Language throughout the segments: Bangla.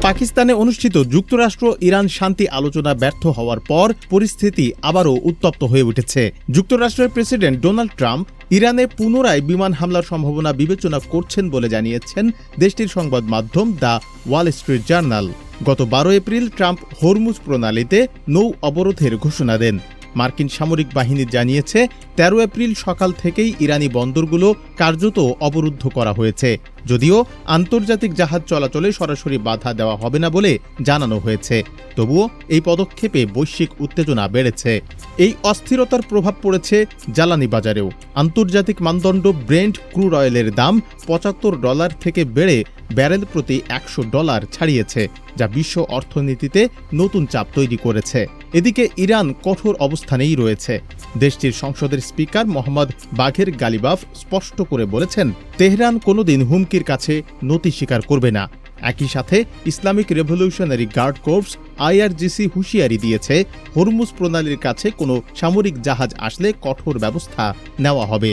পাকিস্তানে অনুষ্ঠিত যুক্তরাষ্ট্র ইরান শান্তি আলোচনা ব্যর্থ হওয়ার পর পরিস্থিতি আবারও উত্তপ্ত হয়ে উঠেছে। যুক্তরাষ্ট্রের প্রেসিডেন্ট ডোনাল্ড ট্রাম্প ইরানে পুনরায় বিমান হামলার সম্ভাবনা বিবেচনা করছেন বলে জানিয়েছেন দেশটির সংবাদ মাধ্যম দ্য ওয়াল স্ট্রিট জার্নাল। গত 12 এপ্রিল ট্রাম্প হরমুজ প্রণালীতে নৌ অবরোধের ঘোষণা দেন। মার্কিন সামরিক বাহিনী জানিয়েছে 13 এপ্রিল সকাল থেকেই ইরানি বন্দরগুলো কার্যত অবরুদ্ধ করা হয়েছে, যদিও আন্তর্জাতিক জাহাজ চলাচলে সরাসরি বাধা দেওয়া হবে না বলে জানানো হয়েছে। তবুও এই পদক্ষেপে বৈশ্বিক উত্তেজনা বেড়েছে। এই অস্থিরতার প্রভাব পড়েছে জ্বালানি বাজারেও। আন্তর্জাতিক মানদণ্ড ব্রেন্ট ক্রুড অয়েলের দাম $75 থেকে বেড়ে ব্যারেল প্রতি $100 ছাড়িয়েছে, যা বিশ্ব অর্থনীতিতে নতুন চাপ তৈরি করেছে। এদিকে ইরান কঠোর অবস্থানেই রয়েছে। দেশটির সংসদের স্পিকার মোহাম্মদ বাঘের গালিবাফ স্পষ্ট করে বলেছেন, তেহরান কোনোদিন হুমকির কাছে নতি স্বীকার করবে না। একই সাথে ইসলামিক রেভলিউশনারি গার্ড কোর্পস IRGC হুঁশিয়ারি দিয়েছে, হরমুজ প্রণালীর কাছে কোনো সামরিক জাহাজ আসলে কঠোর ব্যবস্থা নেওয়া হবে।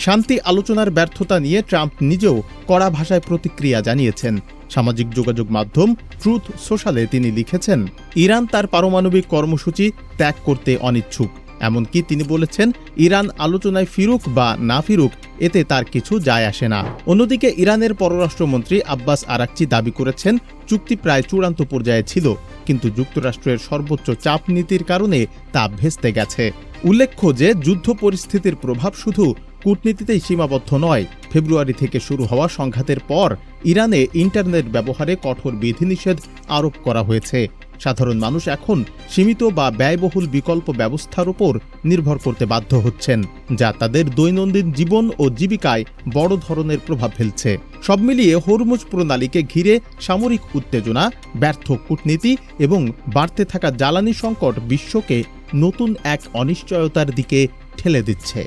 শান্তি আলোচনার ব্যর্থতা নিয়ে ট্রাম্প নিজেও কড়া ভাষায় প্রতিক্রিয়া জানিয়েছেন। সামাজিক যোগাযোগ মাধ্যম ট্রুথ সোশ্যালে তিনি লিখেছেন, ইরান তার পারমাণবিক কর্মসূচি ত্যাগ করতে অনিচ্ছুক। এমনকি তিনি বলেছেন, ইরান আলোচনায় ফিরুক বা না ফিরুক এতে তার কিছু যায় আসে না। অন্যদিকে ইরানের পররাষ্ট্রমন্ত্রী আব্বাস আরাকচি দাবি করেছেন, চুক্তি প্রায় চূড়ান্ত পর্যায়ে ছিল, কিন্তু যুক্তরাষ্ট্রের সর্বোচ্চ চাপ নীতির কারণে তা ভেস্তে গেছে। উল্লেখ্য যে যুদ্ধ পরিস্থিতির প্রভাব শুধু কূটনীতিতেই সীমাবদ্ধ নয়। ফেব্রুয়ারি থেকে শুরু হওয়া সংঘাতের পর ইরানে ইন্টারনেট ব্যবহারে কঠোর বিধিনিষেধ আরোপ করা হয়েছে। সাধারণ মানুষ এখন সীমিত বা ব্যয়বহুল বিকল্প ব্যবস্থার উপর নির্ভর করতে বাধ্য হচ্ছেন, যা তাদের দৈনন্দিন জীবন ও জীবিকায় বড় ধরনের প্রভাব ফেলছে। সব মিলিয়ে হরমুজ প্রণালীকে ঘিরে সামরিক উত্তেজনা, ব্যর্থ কূটনীতি এবং বাড়তে থাকা জ্বালানি সংকট বিশ্বকে নতুন এক অনিশ্চয়তার দিকে ঠেলে দিচ্ছে।